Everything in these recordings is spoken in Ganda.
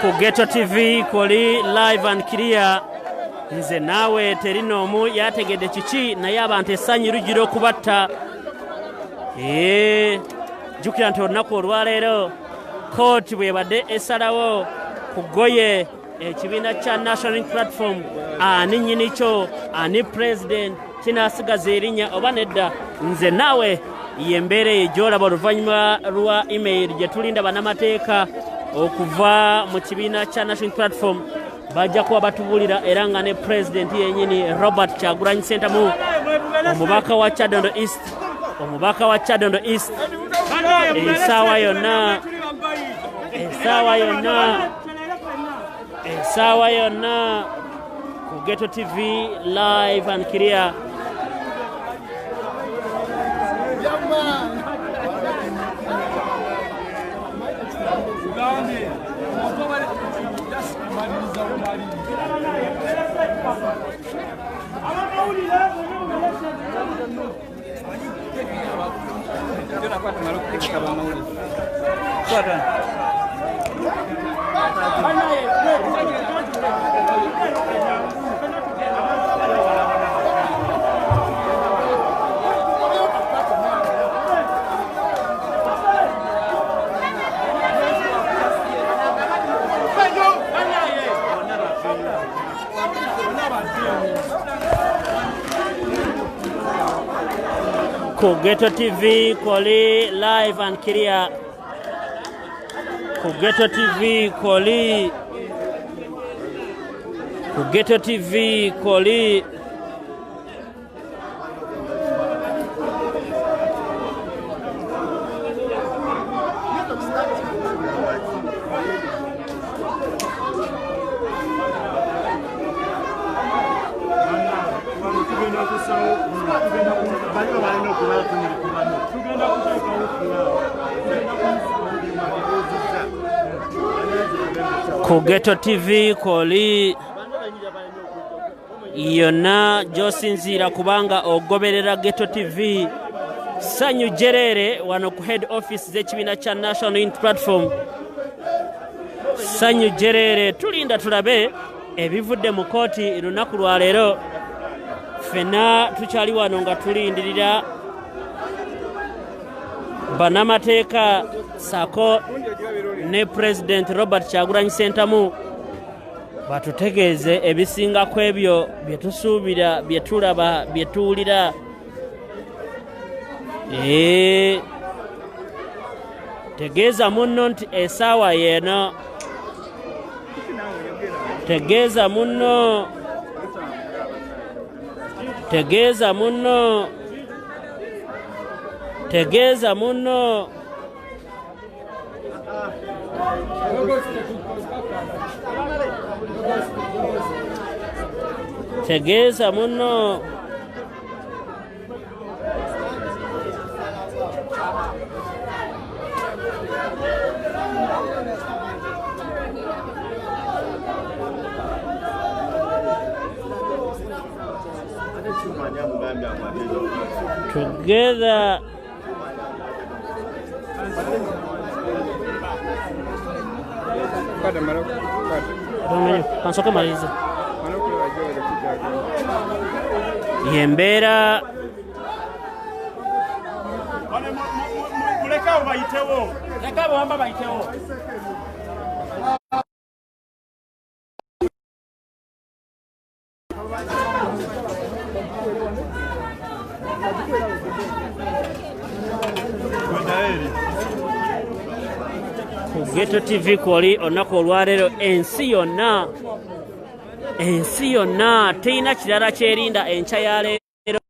ku Ghetto TV koli live and clear nze nawe terinomu yategedde kiki naye abantu essanyu lugiro okubatta jjukira nti olunaku olwaleero kooti bwebadde esalawo ku ggoye ekibiina kya National Platform ani nnyini kyo ani president kinaasigaza erinnya oba nedda nze naawe yembeera egyolaba oluvannyuma lwa email gye tulinda bannamateeka okuva mu kibiina kya National Platform bajja kuba batubuulira era nga ne president yennyini Robert Kyagulanyi Ssentamu omubaka wa Kyadondo East essaawa yonna ku Ghetto TV live and clear. Ku Ghetto TV koli live and clear. Ku Ghetto TV koli ku Ghetto TV koli yonna gy'osinziira kubanga ogoberera Ghetto TV Sanyu Jerere wano ku head office z'ekibiina kya National Unity Platform. Sanyu Jerere tulinda tulabe ebivudde mu kooti lunaku lwa leero. Ffenna tukyali wano nga tulindirira bannamateeka sako ne president Robert Kyagulanyi Ssentamu batutegeeze ebisinga ku ebyo bye tusuubira bye tulaba bye tuwulira. Tegeeza munno nti essaawa yeeno, tegeeza munno, tegeeza munno, tegeeza munno. Tegeeza munno. Together. Kansoke malize. Yembeera muleka bayitewo. Leka bamba bayitewo. Ku Ghetto TV koli olunaku olwaleero ensi yonna teyina kirala kyerinda enkya ya leero,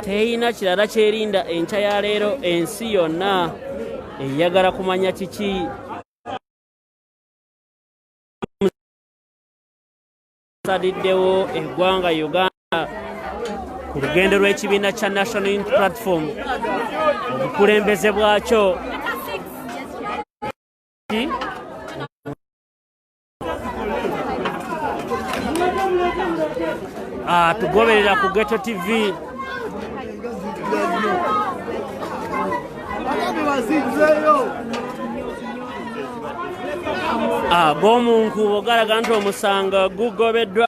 teyina kirala kyerinda enkya ya leero. Ensi yonna eyagala kumanya kiki saliddewo eggwanga Uganda ku lugendo lw'ekibiina kya National Unity Platform. Obukulembeze bwakyo tugoberera ku Ghetto TV. ag'omunkubo galaga nti omusango gugobeddwa.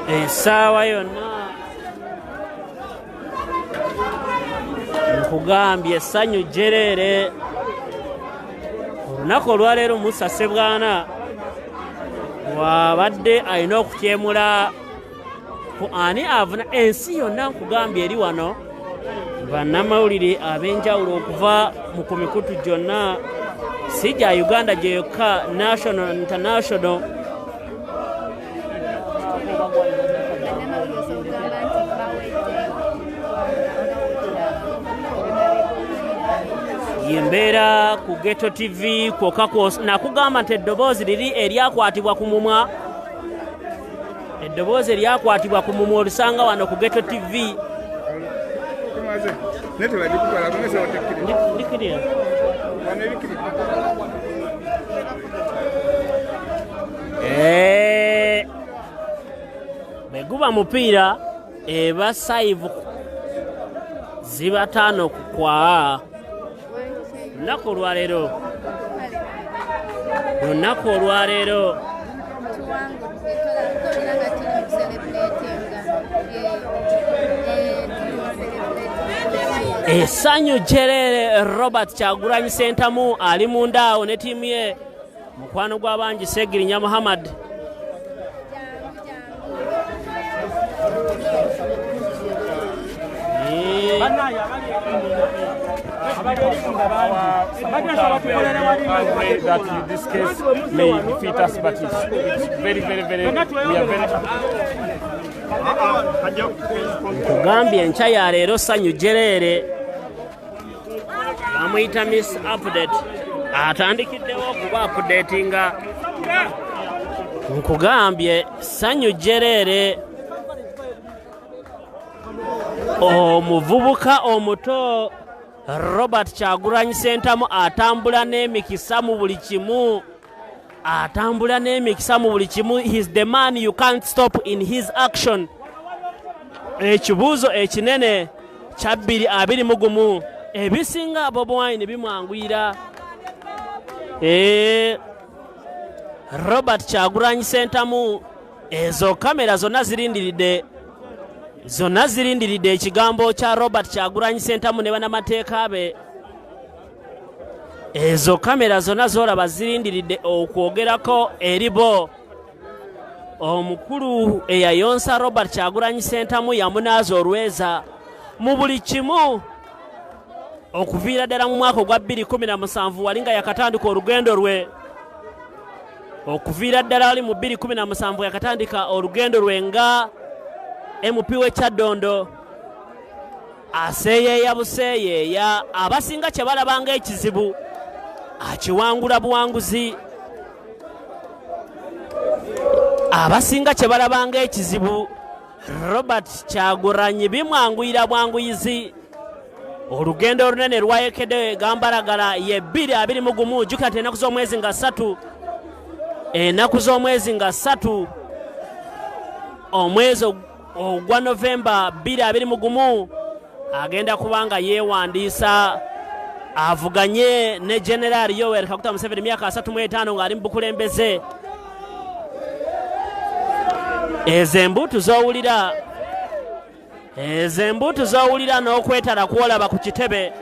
Essaawa yonna nkugambye essanyu jjereere. Olunaku olwaleero Musa Ssebwana wabadde alina okukyemula ku ani avuna ensi yonna. Nkugambye eri wano bannamawulire ab'enjawulo okuva ku mikutu gyonna, si gya Uganda gye yokka, national international. Yembeera ku Ghetto TV kwokka nakugamba nti eddoboozi liri eryakwatibwa ku mumwa, eddoboozi eryakwatibwa ku mumwa olusanga wano ku Ghetto TV. Bwe guba mupiira eba saivu ziba 5 kwa lunaku olwaleero. Lunaku olwaleero essanyu jjereere. Robert Kyagulanyi Ssentamu ali munda awo ne ttiimu ye, mukwano gw'abangi Segirinya Muhammad. That in this case may defeat us, but it's very, we are very. Kugambye enkya ya leero ssanyu jjereere, bamuyita Miss Update, atandikiddewo okuba updatinga. Nkugambye ssanyu jjereere, omuvubuka omuto Robert Kyagulanyi Ssentamu atambula n'emikisa mu buli kimu, atambula n'emikisa mu buli kimu. He is the man you can't stop in his action. Ekibuuzo ekinene kya 221 ebisinga Bobi Wine bimwanguyira. Robert Kyagulanyi Ssentamu ezo kamera zonna zirindiridde ekigambo kya Robert Kyagulanyi Ssentamu ne bannamateeka be. Ezo kamera zonna z'olaba zirindiridde okwogerako eri bo. Omukulu eyayonsa Robert Kyagulanyi Ssentamu yamunaaza olweza mu buli kimu okuviira ddala mu mwaka ogwa 2017 wali nga yakatandika olugendo lwe. Okuviira ddala wali mu 2017 yakatandika olugendo lwe nga MP w'Ekyaddondo, aseeyeeya buseeyeeya. Abasinga kye balabanga ekizibu akiwangula buwanguzi. Abasinga kye balabanga ekizibu Robert Kyagulanyi bimwanguyira bwanguyizi. Olugendo olunene lwayekedde Gambalagala ye 2021. Jjukira nti ennaku z'omwezi nga 3, ennaku z'omwezi nga 3 omwezi ogwa Novemba 2021 agenda kubanga yeewandiisa avuganye ne General Yoweri Kaguta Museveni myaka 35 ng'ali mu bukulembeze. Ezo embuutu z'owulira n'okwetala kwolaba ku kitebe.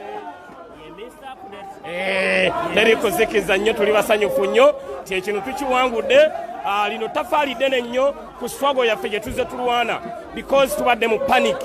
Teri kuzikiza nnyo, tuli basanyufu nnyo ti ekintu tukiwangudde. Lino tafaalidde nnyo ku struggle yaffe gye tuzze tulwana, because tubadde mu panic.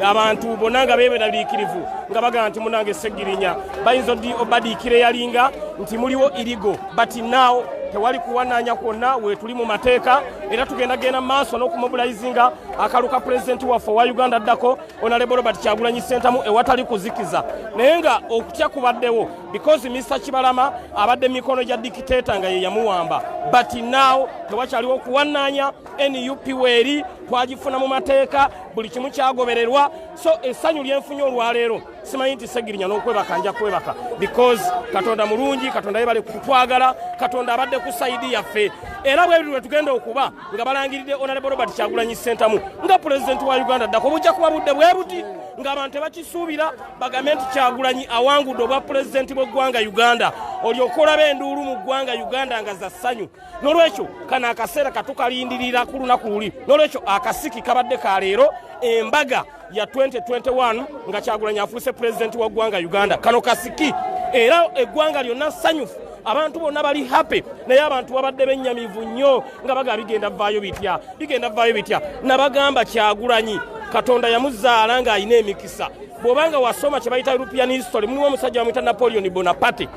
Abantu bonna nga beeberaliikirivu nga bagamba nti munange Segirinya bayinza obadiikira eyalinga nti muliwo irigo, but now tewali kuwanaanya kwonna, we tuli mu mateeka era tugenda maaso n'okumobilizinga akaluka pulezidenti waffe wa Uganda addako Honorable Robert Kyagulanyi Ssentamu ewatali kuzikiza. naye nga okutya kubaddewo because Mr. Kibalama abadde mikono gya dictator nga ye yamuwamba but now tewakyaliwo okuwannaanya NUP weeri twagifuna mu mateeka buli kimu kyagobererwa so essanyu lyenfunye olwaleero simanyi nti segirinya n'okwebaka nja kwebaka because Katonda mulungi Katonda yebale kutwagala Katonda abadde ku saidi yaffe era bwe bwe tugenda okuba nga balangiridde Honorable Robert Kyagulanyi Ssentamu nga president wa Uganda ddako bujja kuba budde bwe buti ng'abantu tebakisuubira bagambe nti Kyagulanyi awangudde obwa pulezidenti bw'eggwanga Uganda olyoka olaba enduulu mu ggwanga Uganda nga za ssanyu n'olwekyo kano akaseera katukalindirira ku lunaku luli n'olwekyo akasiki kabadde ka leero embaga ya 2021 nga Kyagulanyi afuuse pulezidenti wa ggwanga Uganda kano kasiki era eggwanga lyonna ssanyufu abantu bonna bali happy naye abantu babadde bennyamivu nnyo nga baga bigenda vaayo bitya nabagamba Kyagulanyi Katonda yamuzaala nga alina emikisa bw'obanga wasoma kye bayita European history mulimu omusajja bamuyita Napoleon Bonaparte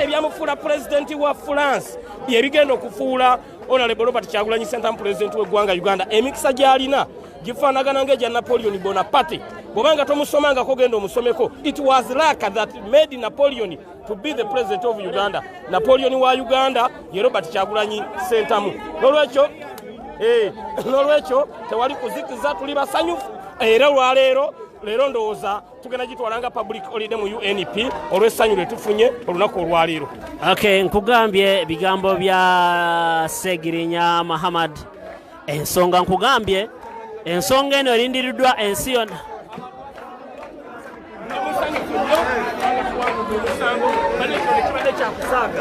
ebyamufuula pulezidenti wa France bye bigenda okufuula Honorable Robert Kyagulanyi Ssentamu pulezidenti w'eggwanga Uganda emikisa gy'alina gifaanagana ng'egya Napoleon Bonaparte bw'obanga tomusomangako genda omusomeko it was luck that made Napoleon to be the president of Uganda Napoleon wa Uganda ye Robert Kyagulanyi Ssentamu n'olwekyo tewali kuzikiza tuli basanyufu era olwaleero leero ndowooza tugenda gitwalanga public holiday mu UNP olw'essanyu lye tufunye olunaku olwaleero. Okay, nkugambye bigambo bya Segirinya Muhammad ensonga nkugambye ensonga eno erindiriddwa ensi yonna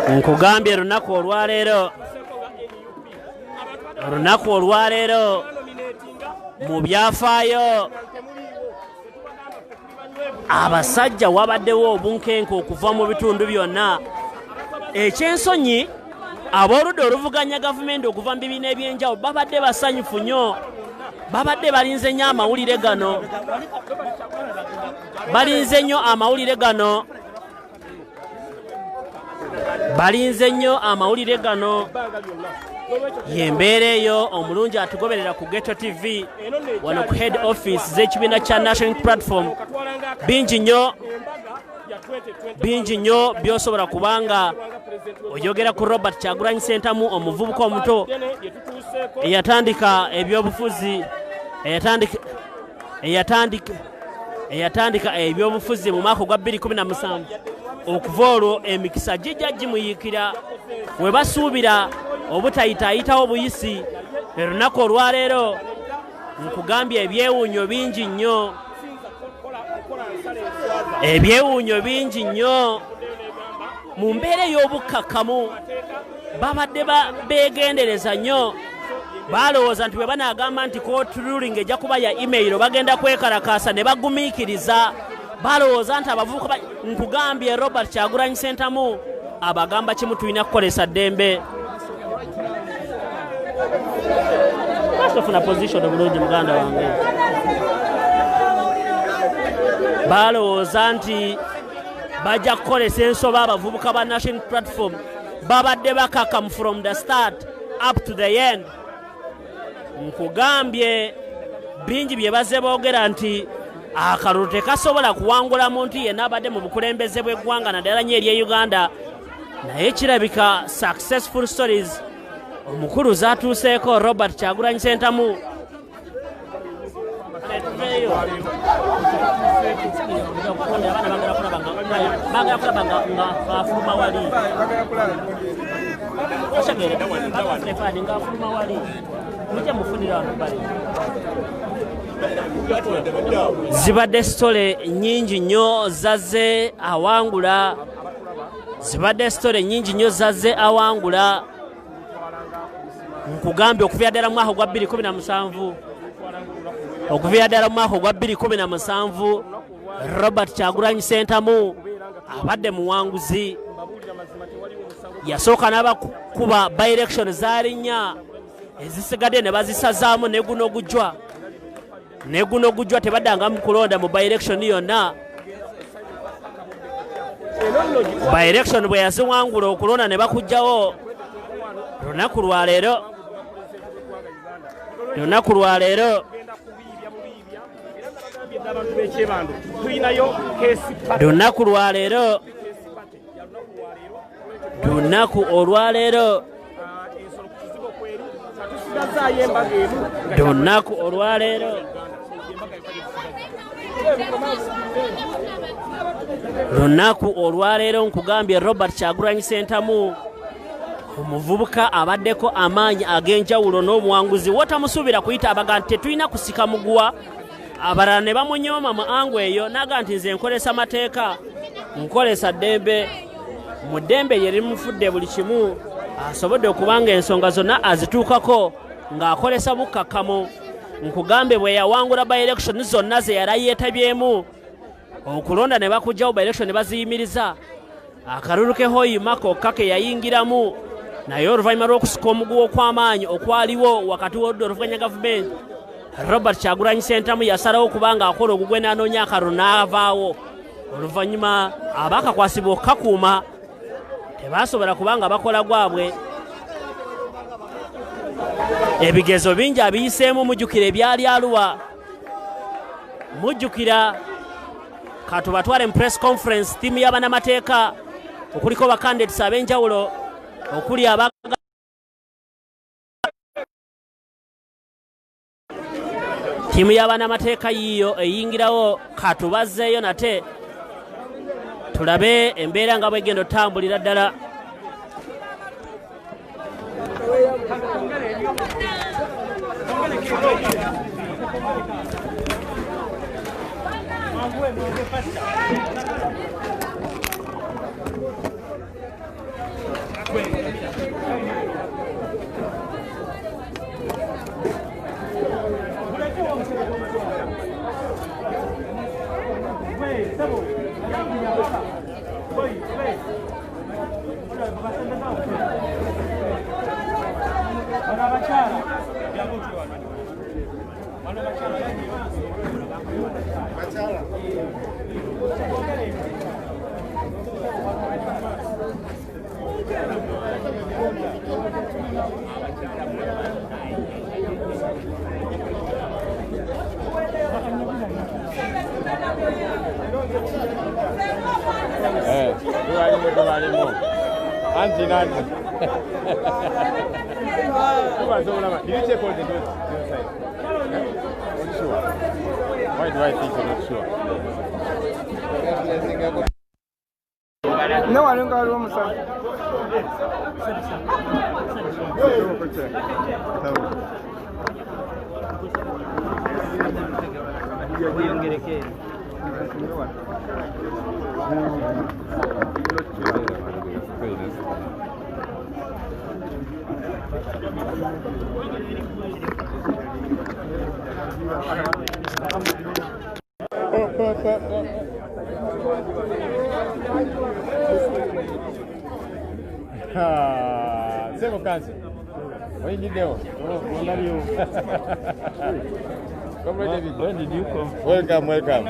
nkugambye olunaku olwaleero mu byafaayo abasajja wabaddewo obunkenke okuva mu bitundu byonna ekyensonyi ab'oludda oluvuganya gavumenti okuva mu bibiina ebyenjawulo babadde basanyufu nnyo babadde balinze nnyo amawulire gano yembeera eyo omulungi atugoberera ku Ghetto TV wano ku head office z'ekibiina kya National Platform bingi nnyo by'osobola kubanga oyogera ku Robert Kyagulanyi Ssentamu omuvubuka omuto eyatandika ebyobufuzi mu mwaka gwa 2017 okuva olwo emikisa gijja gimuyiikira we basuubira obutayitaayitawo buyisi olunaku olwaleero nkugambye ebyewuunyo bingi nnyo mu mbeera ey'obukkakkamu babadde beegendereza nnyo balowooza nti bwe banaagamba nti court ruling ejja kuba ya email bagenda kwekalakaasa ne bagumiikiriza balowooza nti abavubuka nkugambye Robert Kyagulanyi Ssentamu abagamba kimu tulina kukolesa ddembe basofuna position obulungi muganda wange balowooza nti bajja kukolesa ensoba abavubuka ba National Platform babadde bakakamu from the start up to the end nkugambye bingi bye bazze boogera nti akalulu tekasobola kuwangulamu nti yenna abadde mu bukulembeze bw'eggwanga naddala nnyo eri Uganda naye kirabika successful stories omukulu zaatuuseeko Robert Kyagulanyi Ssentamu zibadde sitole nnyingi nnyo zazze awangula nkugambye okuviira ddala mu mwaka gwa 2017 Robert Kyagulanyi Ssentamu abadde muwanguzi yasooka n'abakuba by election zalinnya ezisigadde ne bazisazaamu ne guno gujwa tebaddanga mu kulonda mu by election yonna by election bwe yaziwangula okulonda ne bakugjawo lunaku lwaleero abantu b'ekyebando tulinayo kesi lunaku lwaleero lunaku olwaleero lunaku olwaleero lunaku olwaleero nkugambye Robert Kyagulanyi Ssentamu omuvubuka abaddeko amaanyi ag'enjawulo n'obuwanguzi wotamusuubira kuyita abaga nti tetulina kusika muguwa abalala ne bamunyooma mu ango eyo naga nti nze nkolesa mateeka nkolesa ddembe mu ddembe lye limufudde buli kimu asobodde okubanga ensonga zonna azituukako ng'akolesa bukkakkamu nkugambe bwe yawangula by election zonna ze yali yeetabyemu okulonda ne bakujjawo by election ne baziyimiriza akalulu ke hoyima kokka ke yayingiramu naye oluvannyuma lw'okusika omuguwa okw'amaanyi okwaliwo wakati w'oludda oluvuganya gavumenti Robert Kyagulanyi Ssentamu yasalawo kubanga akola ogugwe n'anoonya akalulu n'avaawo oluvannyuma abaakakwasibwa okkakuuma tebasobola kubanga bakola gwabwe ebigezo bingi abiyiseemu mujjukira ebyali Arua mujjukira katubatwale mu press conference ttiimu y'abannamateeka okuliko bakandidates ab'enjawulo okuli ttiimu y'abannamateeka yiyo eyingirawo katubazzeeyo nate tulabe embeera nga bwegenda otambulira ddala Did you check all the notes inside? Not sure. Why do I think you're not sure? No, I don't got room, sir. Sebo kazi. When did you? When did you come? Welcome, welcome.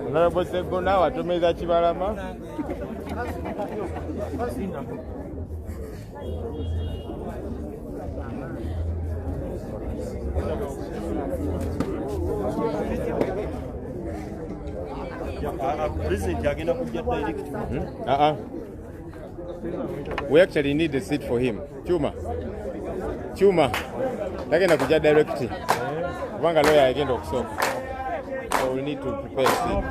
Honorable Segunda, watumeza Kibalama. We actually need a seat for him. Chuma. Tagenda kuja direct. Kubanga lawyer agenda okusoka. So we need to prepare a seat.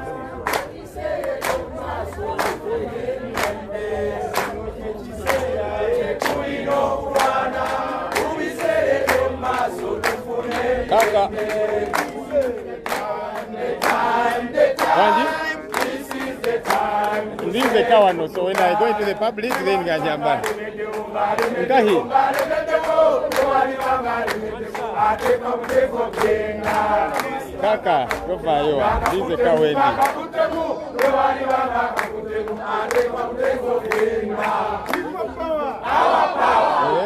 Kaka. This is the Kawano, so when I go into the public, then Gajamba. Nkahi. Kaka, go for you. This is the Kawendi.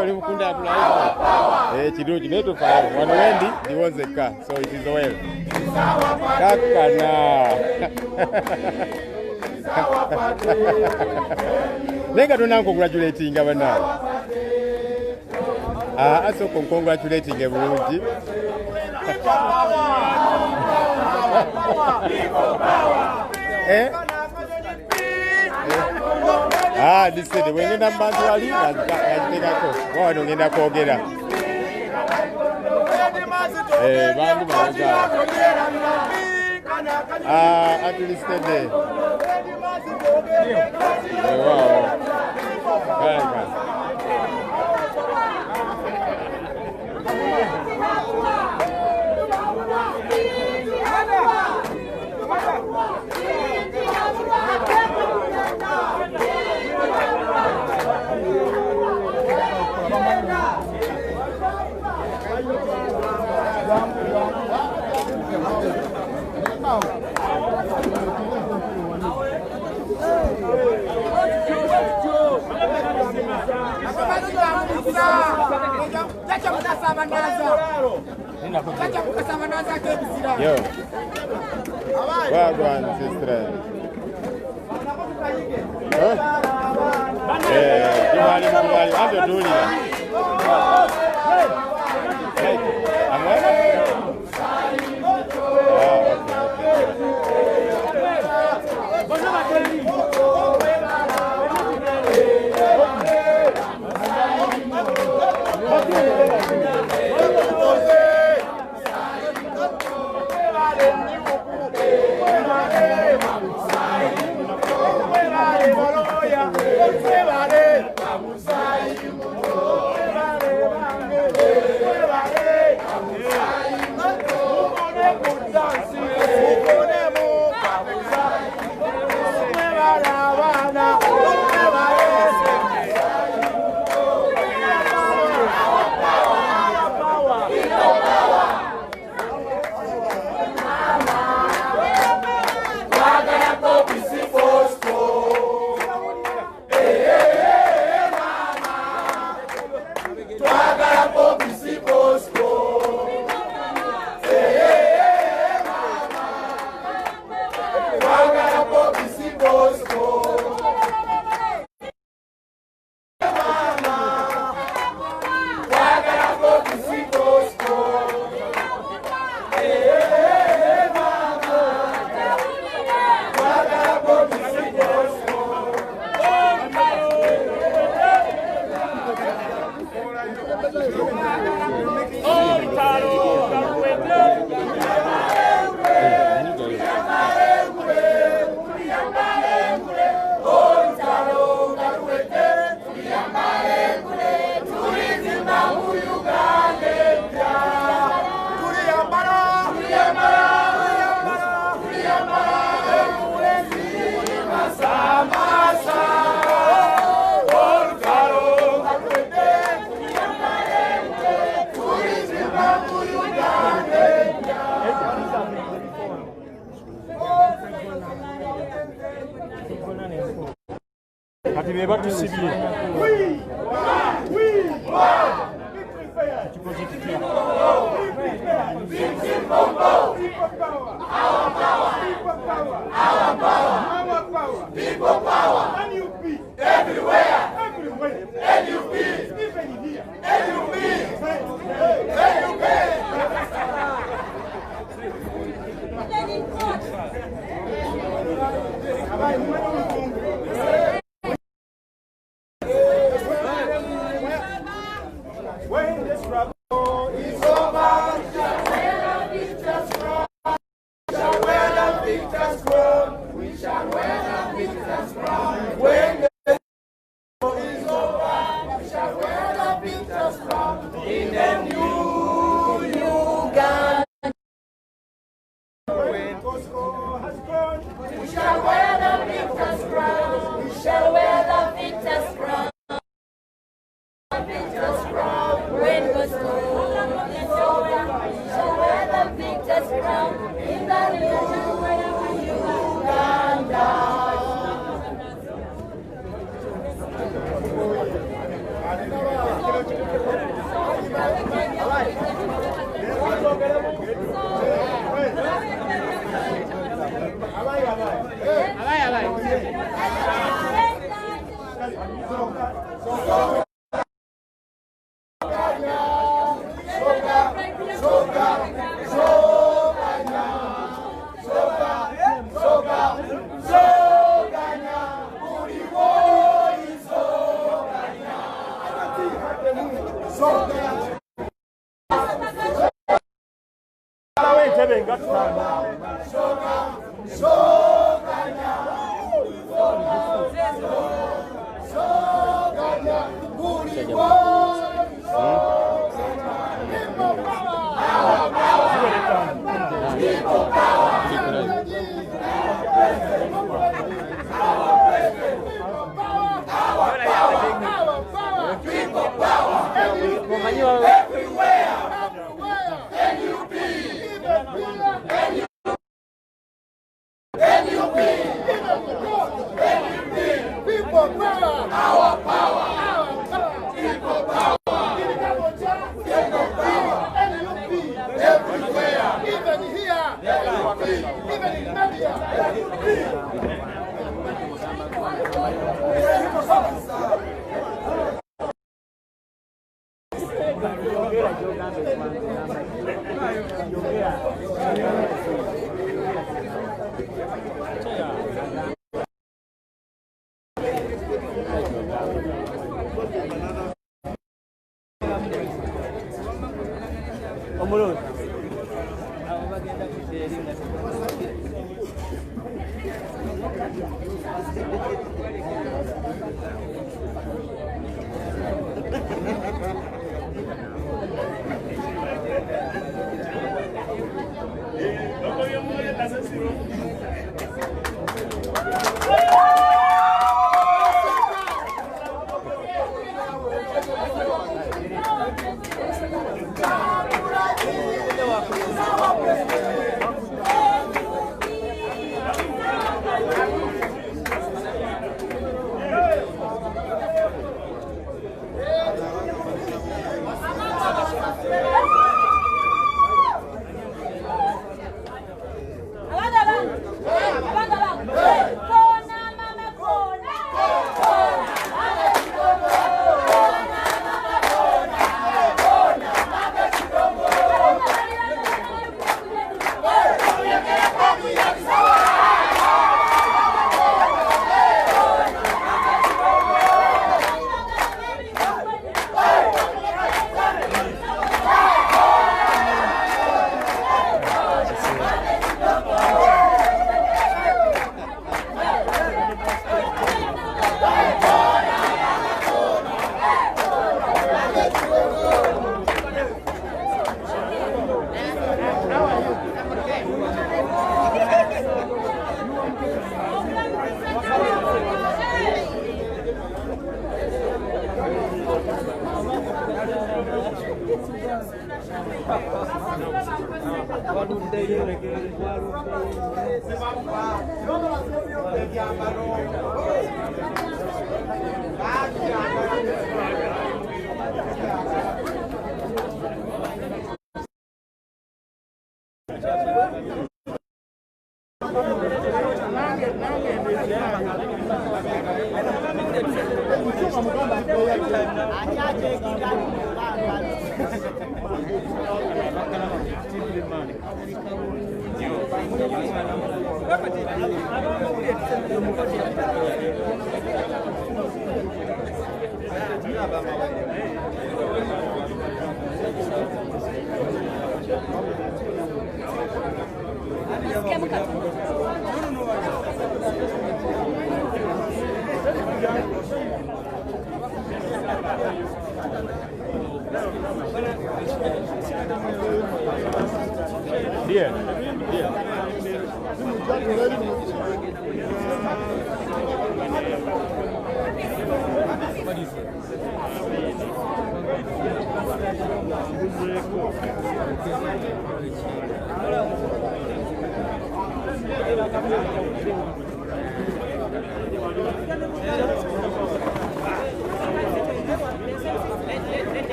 Olimukunda atula chiduji neto fa wano wendi ndiwonze ka, so it is well. Kaka na Nega don't congratulating Governor. I so congratulating everyone. This is the way the man to Ali. I think I go. I don't get a call. Get up. At least today. Yo, well done, sister. Kibalama, how do you do it? Ati beba tusibye. People power. Everywhere. NUP. When the struggle is over, we shall wear the victor's crown. We shall wear the victor's crown. When the struggle is over, we shall wear the victor's crown. In the new Uganda. When Costco has gone, we shall wear the victor's crown.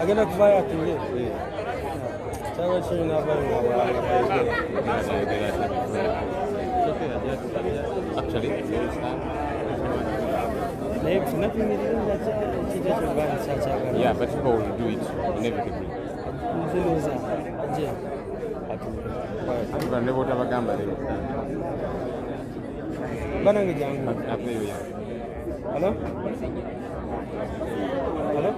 Agenda kuvaayo atunge kyaba kirina Yeah, but people will do it inevitably. banange jangu. Hello? Hello?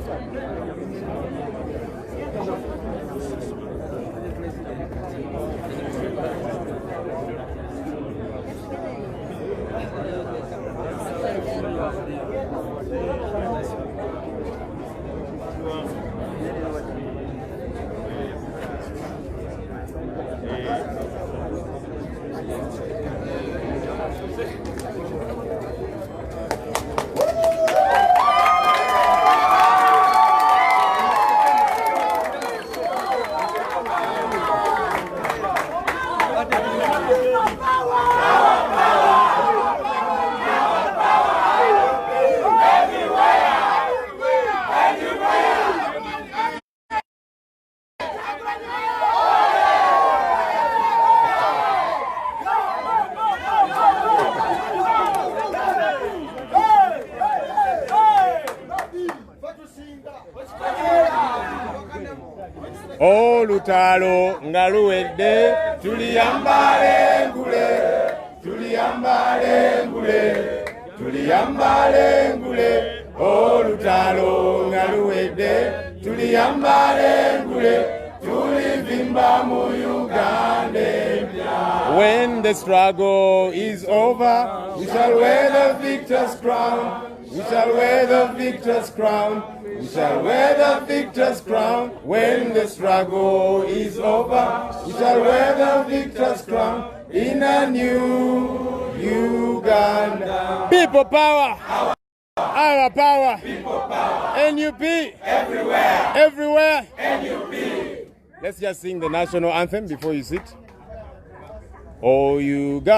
Olutalo nga luwedde tuliyambale ngule tuliyambale ngule tuliyambale ngule olutalo nga luwedde tuliyambale ngule tulivimba mu Uganda. When the struggle is over, we shall wear the victor's crown. We shall wear the victor's crown. We shall wear the victor's crown. When the struggle is over, we shall wear the victor's crown in a new Uganda. People power. Our power. People power. NUP. Everywhere. Everywhere. NUP. Let's just sing the national anthem before you sit. Oh, Uganda,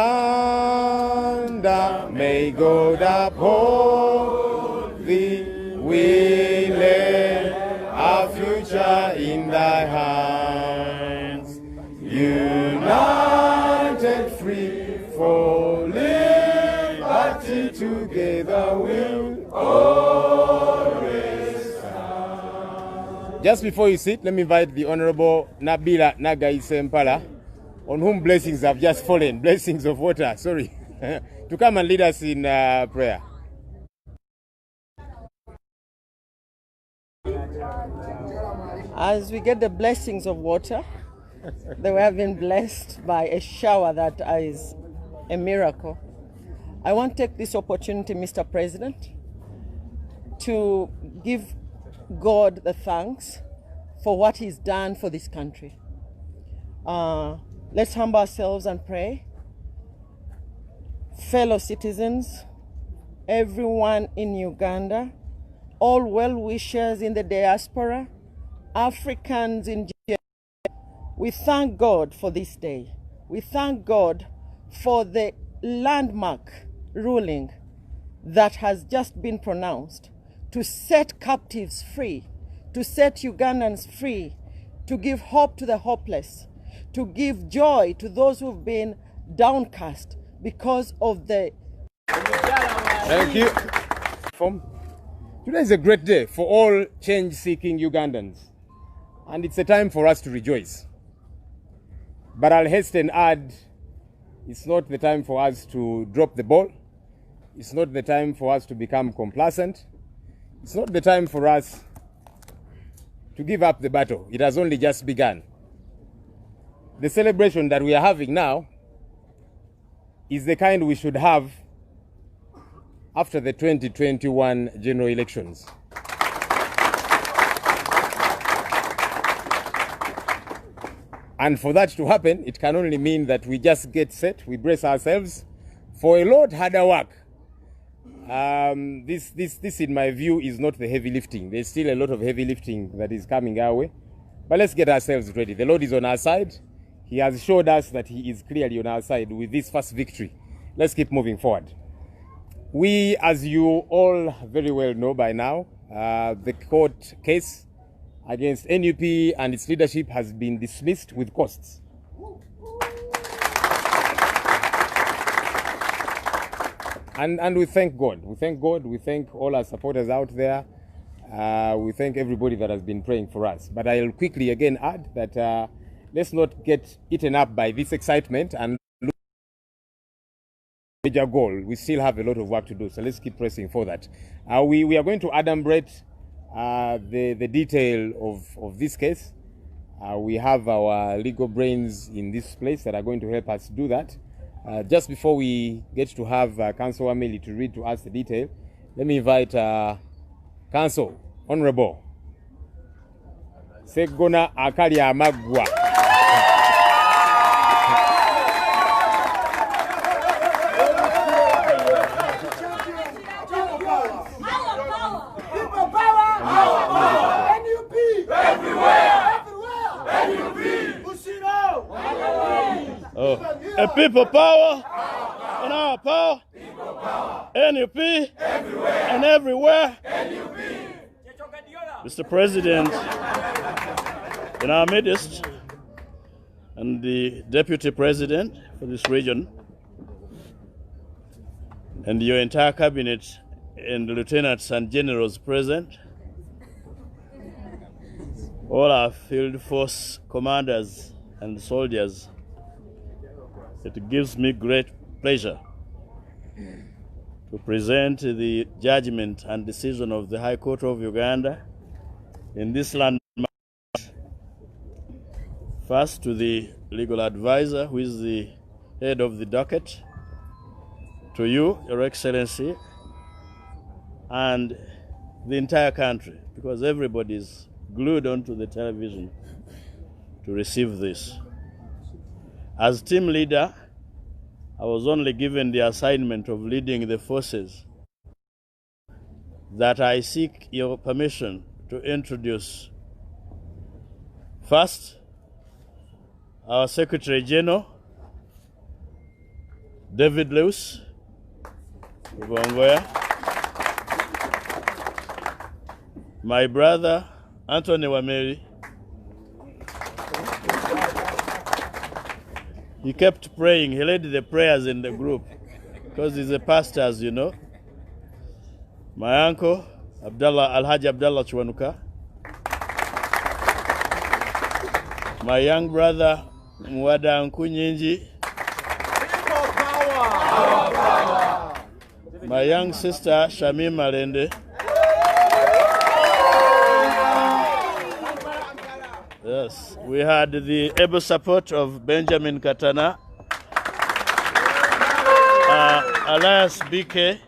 may God uphold thee. We lay our future in thy hands. United, free for liberty, together we'll always stand. Just before you sit, let me invite the Honorable Nabila Nagai Sempala, on whom blessings have just fallen, blessings of water, sorry, to come and lead us in prayer. As we get the blessings of water, that we have been blessed by a shower that is a miracle. I want to take this opportunity, Mr. President, to give God the thanks for what He's done for this country. Let's humble ourselves and pray. Fellow citizens, everyone in Uganda, all well-wishers in the diaspora, Africans in general, we thank God for this day. We thank God for the landmark ruling that has just been pronounced to set captives free, to set Ugandans free, to give hope to the hopeless, to give joy to those who've been downcast because of the... Thank you. Today is a great day for all change-seeking Ugandans, and it's a time for us to rejoice. But I'll hasten add, it's not the time for us to drop the ball. It's not the time for us to become complacent. It's not the time for us to give up the battle. It has only just begun. The celebration that we are having now is the kind we should have after the 2021 general elections. And for that to happen, it can only mean that we just get set, we brace ourselves for a lot harder work This, in my view, is not the heavy lifting. There's still a lot of heavy lifting that is coming our way. But let's get ourselves ready. The Lord is on our side. He has showed us that He is clearly on our side with this first victory. Let's keep moving forward. We, as you all very well know by now, the court case against NUP and its leadership has been dismissed with costs. And we thank God. We thank God. We thank all our supporters out there. We thank everybody that has been praying for us. But I'll quickly again add that let's not get eaten up by this excitement and look at the major goal. We still have a lot of work to do, so let's keep pressing for that. We are going to adumbrate the detail of this case. We have our legal brains in this place that are going to help us do that. Just before we get to have Councillor Wameli to read to us the detail, let me invite Council Honorable Segona Akalia Magwa. A people power, and our power, NUP, everywhere. And everywhere. NUP. Mr. President, in our midst, and the Deputy President for this region, and your entire cabinet, and the lieutenants and generals present, all our field force commanders and soldiers, it gives me great pleasure to present the judgment and decision of the High Court of Uganda in this landmark. First, to the legal advisor, who is the head of the docket, to you, Your Excellency, and the entire country, because everybody is glued onto the television to receive this. As team leader, I was only given the assignment of leading the forces that I seek your permission to introduce. First, our Secretary General, David Lewis, my brother, Anthony Wameli. He kept praying. He led the prayers in the group because he's a pastor, as you know. My uncle, Alhaji Abdallah Chwanuka. My young brother, Mwada Nkunyinji. My young sister, Shamim Malende. Yes, we had the able support of Benjamin Katana, Elias BK,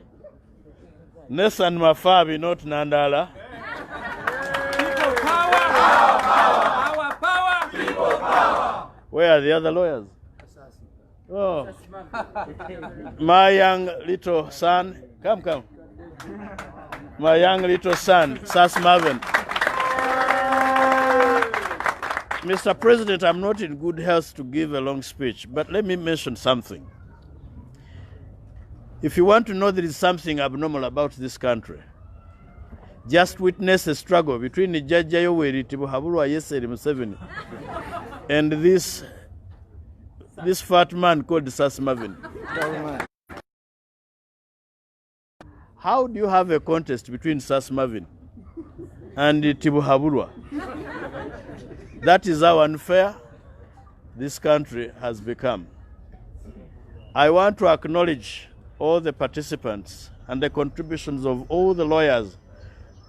Nathan Mafabi, not Nandala. People power! Our power! People power! Where are the other lawyers? Oh, my young little son, come. My young little son, Sas Marvin. Mr. President, I'm not in good health to give a long speech, but let me mention something. If you want to know there is something abnormal about this country, just witness a struggle between the Judge Yoweri Tibuhaburwa Yeseri Museveni and this fat man called Sas Marvin. How do you have a contest between Sas Marvin and Tibuhaburwa? That is how unfair this country has become. I want to acknowledge all the participants and the contributions of all the lawyers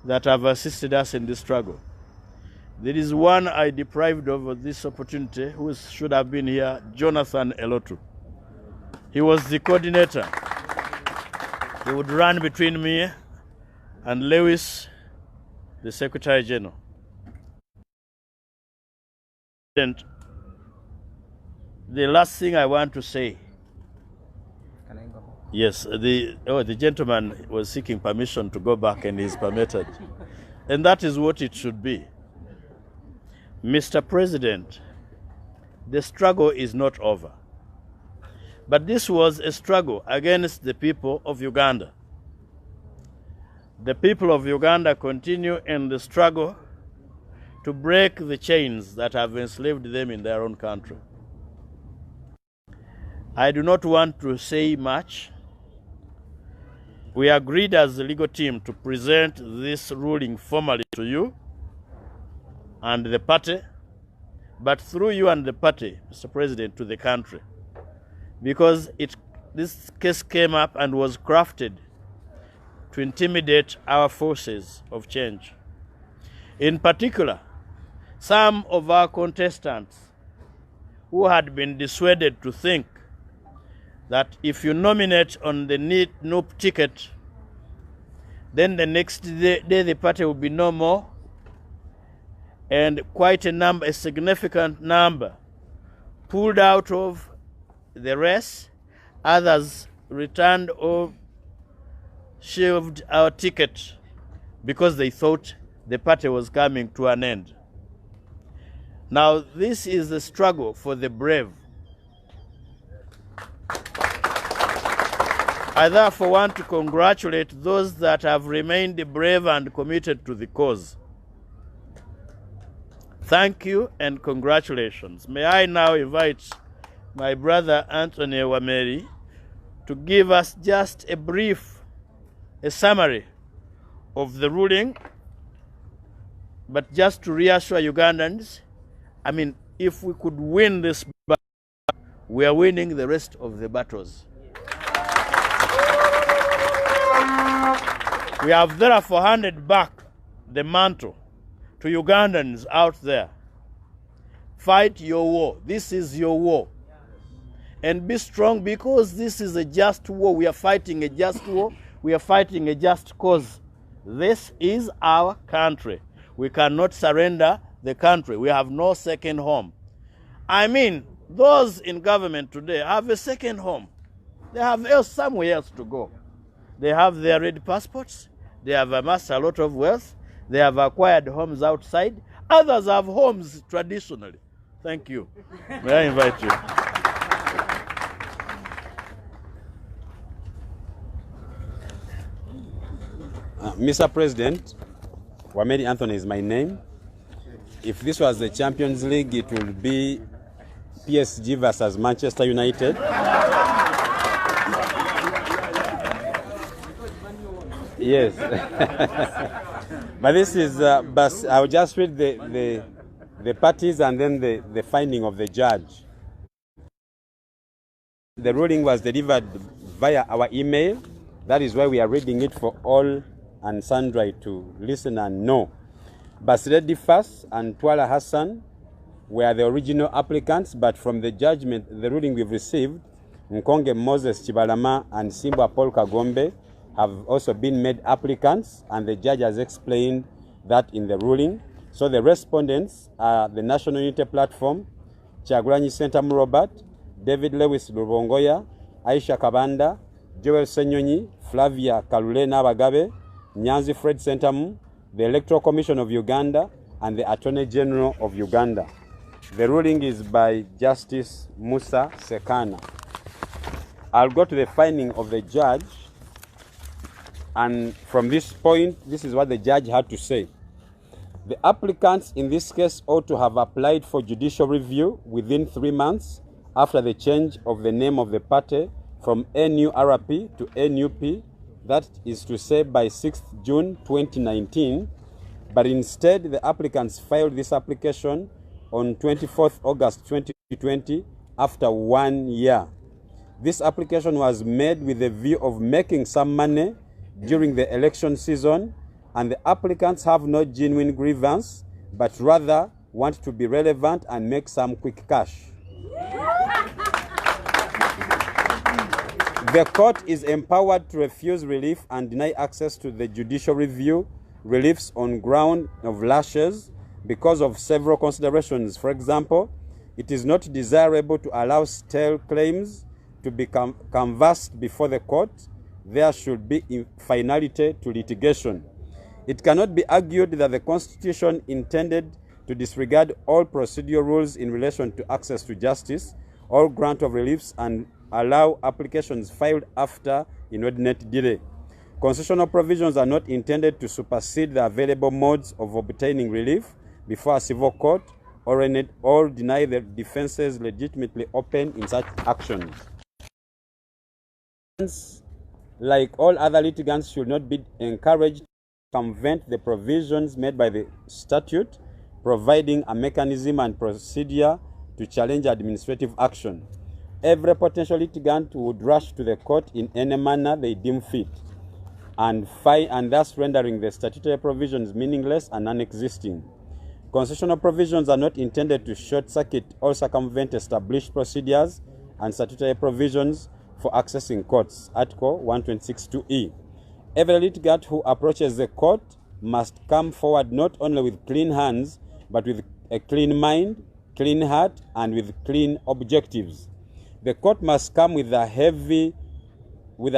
that have assisted us in this struggle. There is one I deprived of this opportunity who should have been here, Jonathan Elotu. He was the coordinator. He would run between me and Lewis, the Secretary General. The last thing I want to say Yes, the gentleman was seeking permission to go back and he's permitted. And that is what it should be. Mr. President, the struggle is not over. But this was a struggle against the people of Uganda. The people of Uganda continue in the struggle to break the chains that have enslaved them in their own country. I do not want to say much. We agreed as a legal team to present this ruling formally to you and the party, but through you and the party, Mr. President, to the country. Because this case came up and was crafted to intimidate our forces of change. In particular, some of our contestants who had been dissuaded to think that if you nominate on the Nup ticket, then the next day the party will be no more, and quite a significant number pulled out of the race. Others returned or shelved our ticket because they thought the party was coming to an end. Now, this is the struggle for the brave. I therefore want to congratulate those that have remained brave and committed to the cause. Thank you and congratulations. May I now invite my brother Anthony Wameri to give us just a summary of the ruling, but just to reassure Ugandans, I mean, if we could win this battle, we are winning the rest of the battles. We have therefore handed back the mantle to Ugandans out there. Fight your war. This is your war. And be strong, because this is a just war. We are fighting a just war. We are fighting a just cause. This is our country. We cannot surrender the country. We have no second home. I mean, those in government today have a second home. They have somewhere else to go. They have their red passports. They have amassed a lot of wealth. They have acquired homes outside. Others have homes traditionally. Thank you. May I invite you? Mr. President, Wameri Anthony is my name. If this was the Champions League, it would be PSG versus Manchester United. Yes. But this is, but I'll just read the parties and then the finding of the judge. The ruling was delivered via our email. That is why we are reading it for all and sundry to listen and know. Basredi Fas and Twala Hassan were the original applicants, but from the judgment, the ruling we've received, Nkonge Moses Kibalama and Simba Paul Kagombe have also been made applicants, and the judge has explained that in the ruling. So the respondents are the National Unity Platform, Chagulanyi Sentamu Robert, David Lewis Lubongoya, Aisha Kabanda, Joel Senyonyi, Flavia Kalule Nabagabe, Nyanzi Fred Sentamu, the Electoral Commission of Uganda, and the Attorney General of Uganda. The ruling is by Justice Musa Sekana. I'll go to the finding of the judge, and from this point, this is what the judge had to say. The applicants in this case ought to have applied for judicial review within 3 months after the change of the name of the party from NURP to NUP, that is to say by 6th June 2019, but instead the applicants filed this application on 24th August 2020 after 1 year. This application was made with a view of making some money during the election season, and the applicants have no genuine grievance, but rather want to be relevant and make some quick cash. The court is empowered to refuse relief and deny access to the judicial review reliefs on ground of lashes because of several considerations. For example, it is not desirable to allow stale claims to be canvassed before the court, there should be finality to litigation. It cannot be argued that the Constitution intended to disregard all procedural rules in relation to access to justice, all grant of reliefs, and allow applications filed after inordinate delay. Constitutional provisions are not intended to supersede the available modes of obtaining relief before a civil court or deny the defenses legitimately open in such actions. Like all other litigants, should not be encouraged to circumvent the provisions made by the statute, providing a mechanism and procedure to challenge administrative action. Every potential litigant would rush to the court in any manner they deem fit, and thus rendering the statutory provisions meaningless and non-existing. Constitutional provisions are not intended to short-circuit or circumvent established procedures and statutory provisions for accessing courts, Article 126(2)(e). Every litigant who approaches the court must come forward not only with clean hands, but with a clean mind, clean heart, and with clean objectives. The court must come with a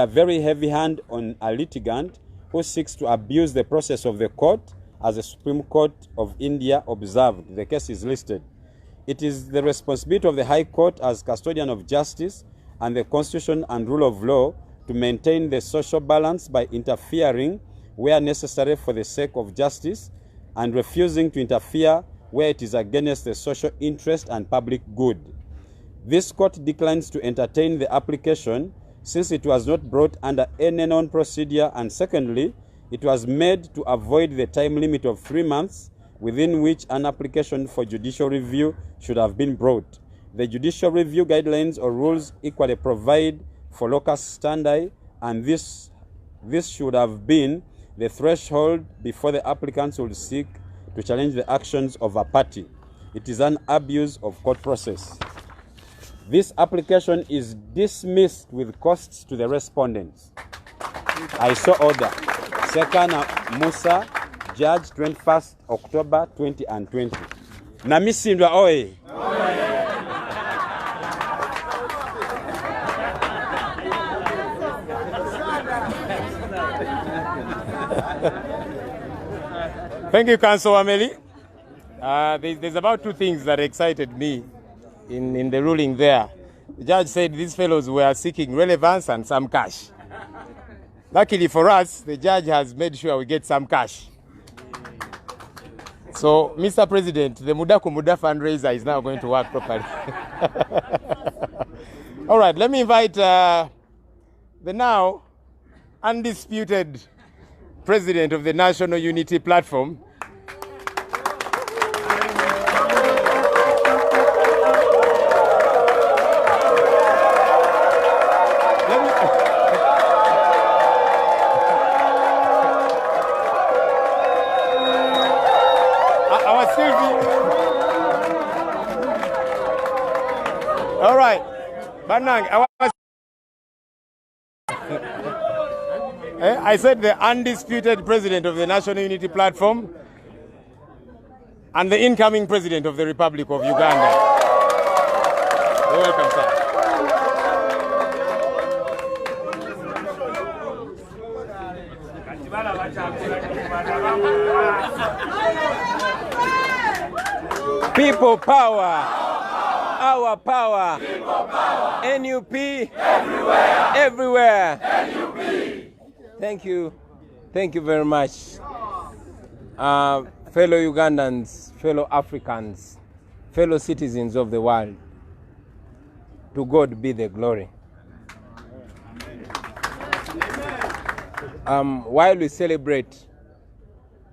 very heavy hand on a litigant who seeks to abuse the process of the court, as the Supreme Court of India observed. The case is listed. It is the responsibility of the High Court as custodian of justice and the Constitution and rule of law to maintain the social balance by interfering where necessary for the sake of justice and refusing to interfere where it is against the social interest and public good. This court declines to entertain the application since it was not brought under any known procedure, and secondly, it was made to avoid the time limit of 3 months within which an application for judicial review should have been brought. The judicial review guidelines or rules equally provide for locus standi, and this should have been the threshold before the applicants would seek to challenge the actions of a party. It is an abuse of court process. This application is dismissed with costs to the respondents. I so order. Second Musa, Judge, 21st October 2020. Namisindwa oye. Thank you, Councillor Wameli. There's about two things that excited me in the ruling there. The judge said these fellows were seeking relevance and some cash. Luckily for us, the judge has made sure we get some cash. So, Mr. President, the Muda Kumuda fundraiser is now going to work properly. All right, let me invite the now undisputed President of the National Unity Platform, all right, Banang, I said the undisputed president of the National Unity Platform and the incoming president of the Republic of Uganda. You're welcome, sir. People power. Our power. People power. NUP. Everywhere. Everywhere. NUP. Thank you. Thank you very much. Fellow Ugandans, fellow Africans, fellow citizens of the world, to God be the glory. While we celebrate,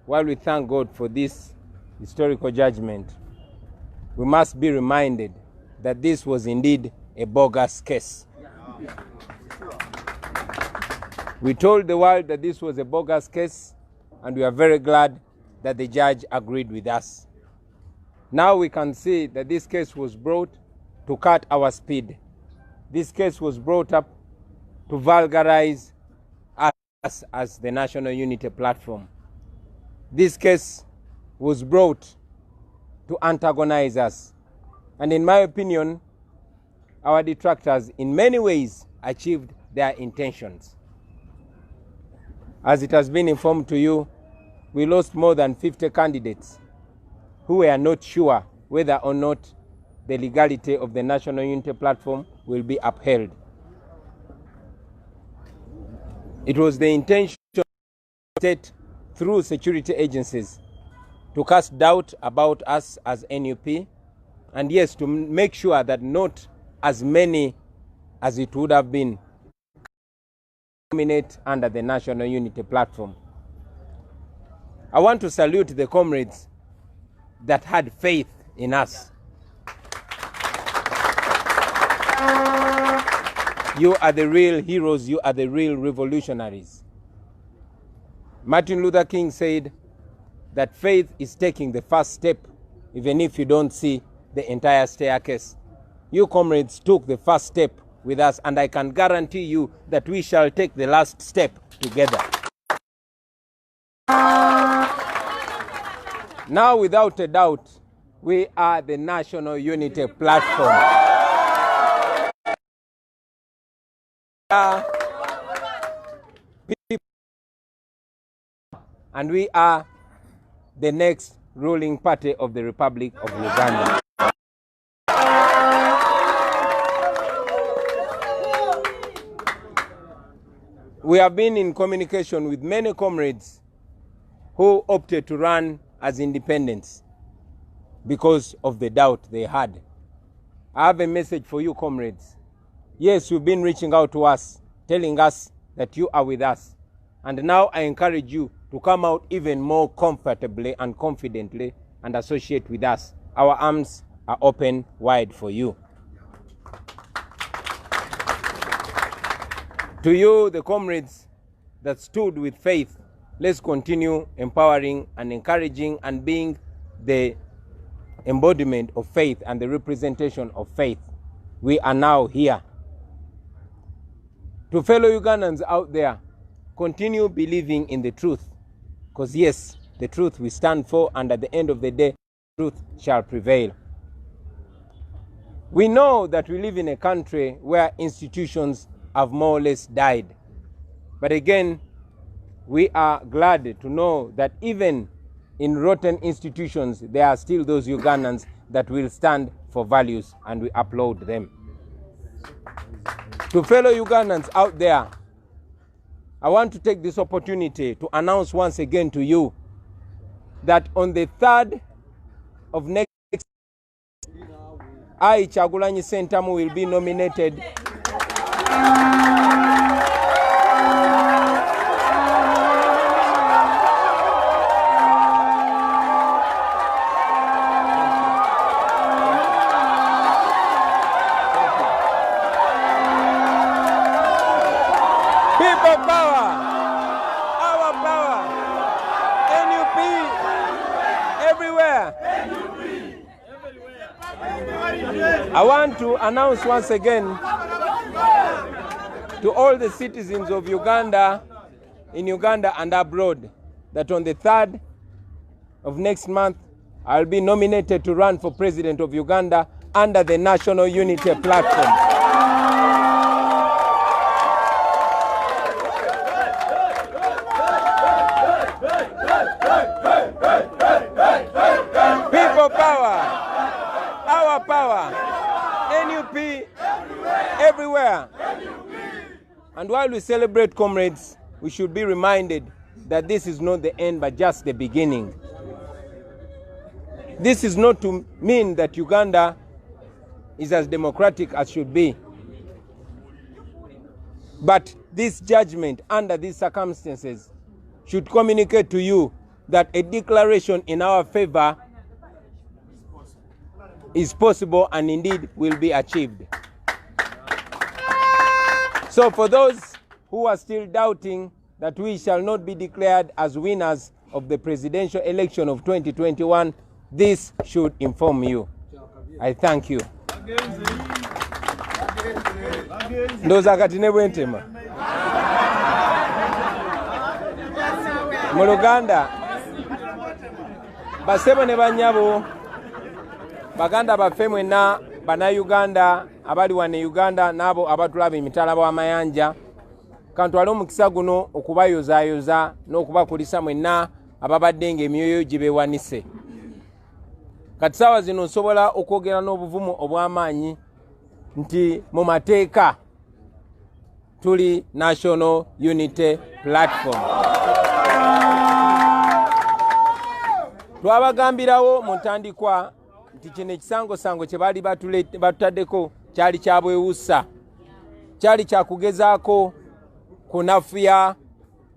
while we thank God for this historical judgment, we must be reminded that this was indeed a bogus case. We told the world that this was a bogus case, and we are very glad that the judge agreed with us. Now we can see that this case was brought to cut our speed. This case was brought up to vulgarize us as the National Unity Platform. This case was brought to antagonize us. And in my opinion, our detractors in many ways achieved their intentions. As it has been informed to you, we lost more than 50 candidates who were not sure whether or not the legality of the National Unity Platform will be upheld. It was the intention of the state through security agencies to cast doubt about us as NUP, and yes, to make sure that not as many as it would have been nominate under the National Unity Platform. I want to salute the comrades that had faith in us. You are the real heroes, you are the real revolutionaries. Martin Luther King said that faith is taking the first step, even if you don't see the entire staircase. You comrades took the first step with us, and I can guarantee you that we shall take the last step together. Now, without a doubt, we are the National Unity Platform. And we are the next ruling party of the Republic of Uganda. We have been in communication with many comrades who opted to run as independents because of the doubt they had. I have a message for you, comrades. Yes, you've been reaching out to us, telling us that you are with us. And now I encourage you to come out even more comfortably and confidently and associate with us. Our arms are open wide for you. To you, the comrades that stood with faith, let's continue empowering and encouraging and being the embodiment of faith and the representation of faith. We are now here. To fellow Ugandans out there, continue believing in the truth. Because yes, the truth we stand for, and at the end of the day, truth shall prevail. We know that we live in a country where institutions have more or less died. But again, we are glad to know that even in rotten institutions, there are still those Ugandans that will stand for values, and we applaud them. To fellow Ugandans out there, I want to take this opportunity to announce once again to you that on the 3rd of next month, I, Kyagulanyi Ssentamu, will be nominated I want to announce once again to all the citizens of Uganda, in Uganda and abroad, that on the 3rd of next month, I'll be nominated to run for President of Uganda under the National Unity Platform. People power, our power. NUP everywhere. And while we celebrate, comrades, we should be reminded that this is not the end but just the beginning. This is not to mean that Uganda is as democratic as should be. But this judgment under these circumstances should communicate to you that a declaration in our favor is possible and indeed will be achieved. So for those who are still doubting that we shall not be declared as winners of the presidential election of 2021, this should inform you. I thank you. Ndoza kati ne bwentema. Mu Luganda basebo ne banyabo baganda baffe mwenna bannayuganda abali wano e Uganda n'abo abatulaba emitala w'amayanja kantwale omukisa guno okubayozaayoza n'okubakulisa mwenna ababadde ng'emyoyo gye beewanise. Kati ssaawa zino nsobola okwogera n'obuvumu obw'amaanyi nti mu mateeka tuli National Unity Platform. Twabagambirawo mu ntandikwa nti kino ekisangosango kye baali batutaddeko kyali kya bwewussa, kyali kyakugezaako kunafuya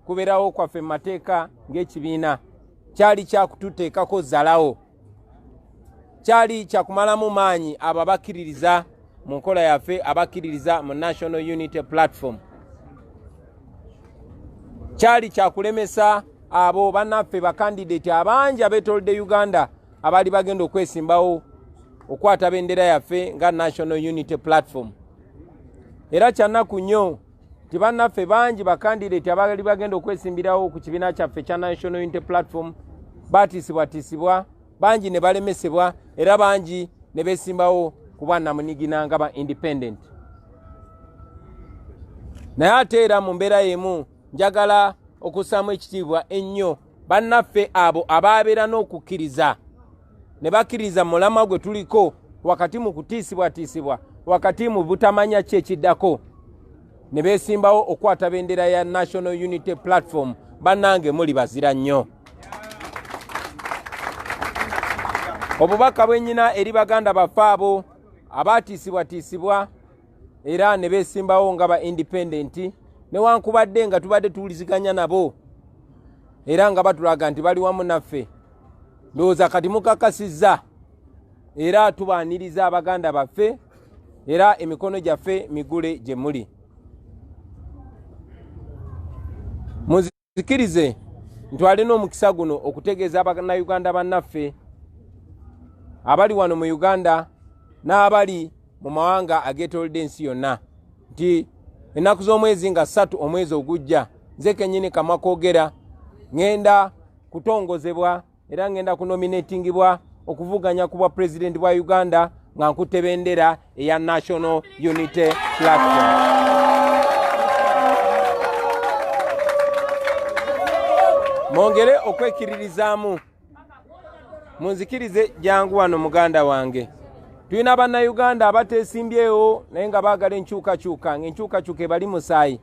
kubeerawo kwaffe mu mateeka ng'ekibiina, kyali kyakututeekako zalawo, kyali kyakumalamu maanyi abo abakkiririza mu nkola yaffe, abakkiririza mu National Unity Platform. Kyali kyakulemesa abo bannaffe bakandidate abangi abeetoolodde Uganda abaali bagenda okwesimbawo okwata bendera yaffe nga National Unity Platform. Era kyannaku nnyo nti bannaffe bangi bakandidate abaali bagenda okwesimbirawo ku kibiina kyaffe kya National Unity Platform baatiisibwatiisibwa, bangi ne balemesebwa, era bangi ne beesimbawo ku bwannamunigina nga ba independent. Naye ate era mu mbeera y'emu njagala okussaamu ekitiibwa ennyo bannaffe abo abaabeera n'okukkiriza ne bakkiriza mulamwa gwe tuliko wakati mu kutiisibwatiisibwa, wakati mu butamanya ki ekiddako, ne beesimbawo okwata bendera ya National Unity Platform. Bannange muli bazira nnyo. Obubaka bwennyina eri baganda baffe abo abaatiisibwatiisibwa era ne beesimbawo nga ba independent, newankubadde nga tubadde tuwuliziganya nabo era nga batulaga nti bali wamu naffe, ndowooza kati mukakasizza era tubaaniriza abaganda baffe era emikono gyaffe migule gye muli. Muzikirize ntwale n'omukisa guno okutegeeza abannayuganda bannaffe abali wano mu Uganda n'abali mu mawanga ageetoolodde ensi yonna nti ennaku z'omwezi nga 3 omwezi ogujja nze kennyini kamwa koogera ngenda kutongozebwa era ngenda kunominatingibwa okuvuganya ku bwa pulezidenti bwa Uganda nga nkutte bendera eya National Unity Platform. Mwongere okwekiririzaamu, munzikirize jangu wano muganda wange. Tulina bannayuganda abateesimbyewo naye nga baagala enkyukakyuka, ng'enkyukakyuka ebali musaayi.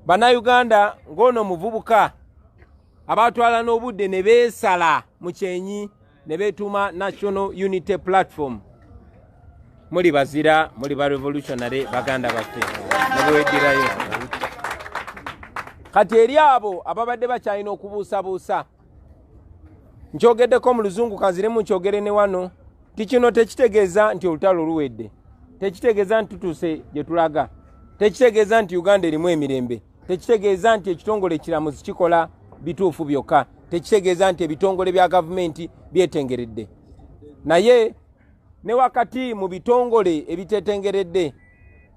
Bannayuganda ng'ono muvubuka abatwala n'obudde ne beesala mu kyenyi ne beetuuma National Unity Platform. Muli bazira, muli ba revolutionary baganda baffe ne bweddirayo. Kati eri abo ababadde bakyalina okubuusabuusa, nkyogeddeko mu luzungu kanziremu nkyogere ne wano, ti kino tekitegeeza nti olutalo luwedde, tekitegeeza nti tutuuse gye tulaga, tekitegeeza nti Uganda erimu emirembe, tekitegeeza nti ekitongole kiramuzi kikola bituufu byokka, tekitegeeza nti ebitongole bya gavumenti byetengeredde. Naye ne wakati mu bitongole ebitetengeredde,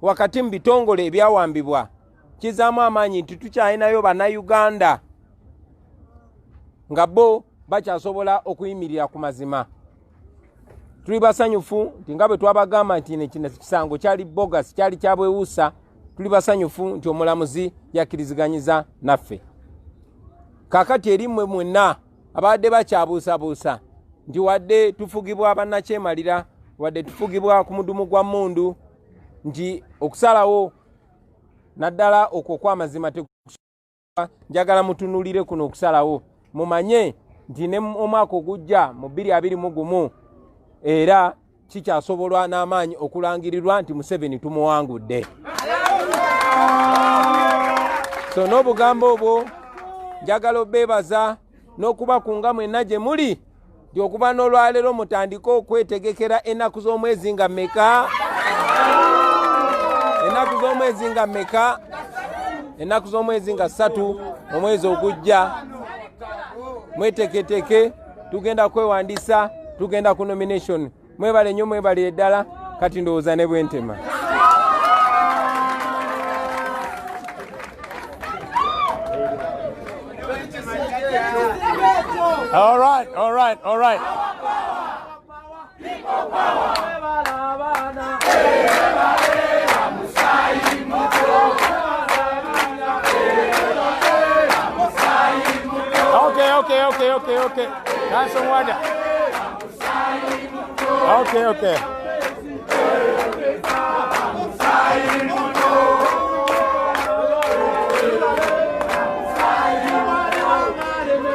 wakati mu bitongole ebyawambibwa, kizaamu amaanyi nti tukyalinayo bannayuganda nga bo bakyasobola okuyimirira ku mazima. Tuli basanyufu nti nga bwe twabagamba nti kino kisango kyali bogus, kyali kyabwewuusa, tuli basanyufu nti omulamuzi yakkiriziganyiza naffe. Kaakati eri mmwe mwenna abadde bakyabuusabuusa nti wadde tufugibwa bannakyemalira, wadde tufugibwa ku mudumu gwa mmundu, nti okusalawo naddala okwo kw'amazima tekusobola, njagala mutunulire kuno okusalawo mumanye nti ne omwaka ogujja mu 2021 era kikyasobolwa n'amaanyi okulangirirwa nti Museveni tumuwangudde. So n'obugambo obwo njagala obeebaza n'okubakunga mwenna gye muli nti okuva n'olwaleero mutandike okwetegekera ennaku z'omwezi nga mmeka? Ennaku z'omwezi nga mmeka? Ennaku z'omwezi nga 3 omwezi ogujja. Mweteketeke, tugenda kwewandiisa, tugenda ku nomination. Mwebale nnyo, mwebale ddala, kati ndowooza ne bwentema. All right. Okay. That's some water. Okay.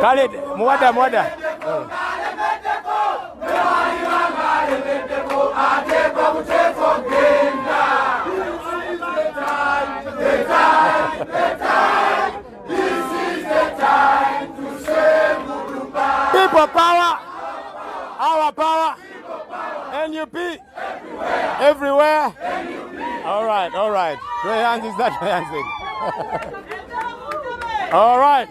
Khalid, mwada. People power, our power, NUP, everywhere. All right. Two hands is that all right.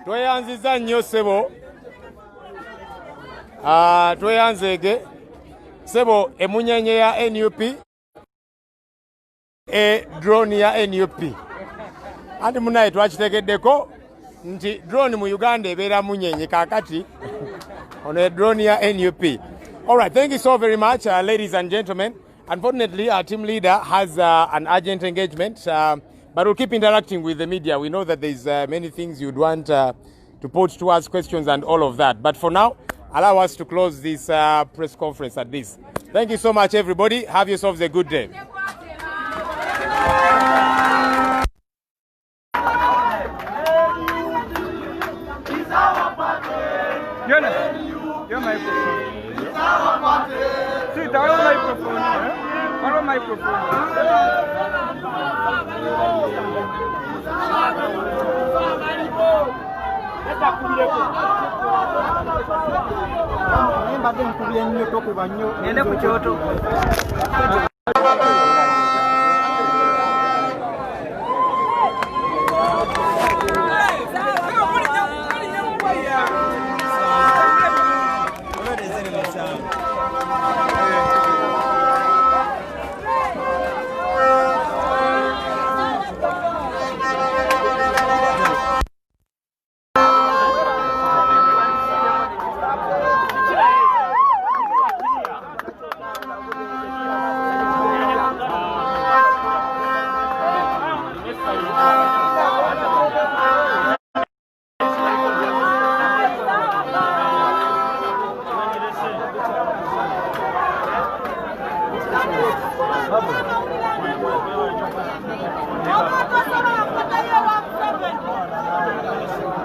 Tweyanziza nnyo sebo. Tweyanzege sebo emunyenye ya NUP drone ya NUP. Andi munaye twakitegeddeko nti drone mu Uganda ebeera munyenye kakati ono drone ya NUP. All right, thank you so very much, ladies and gentlemen. Unfortunately, our team leader has an urgent engagement, but we'll keep interacting with the media. We know that there's many things you'd want to put to us, questions and all of that. But for now, allow us to close this press conference at this. Thank you so much, everybody. Have yourselves a good day. Your microphone. See, that microphone. What microphone? Nende kuchoto. Yeah.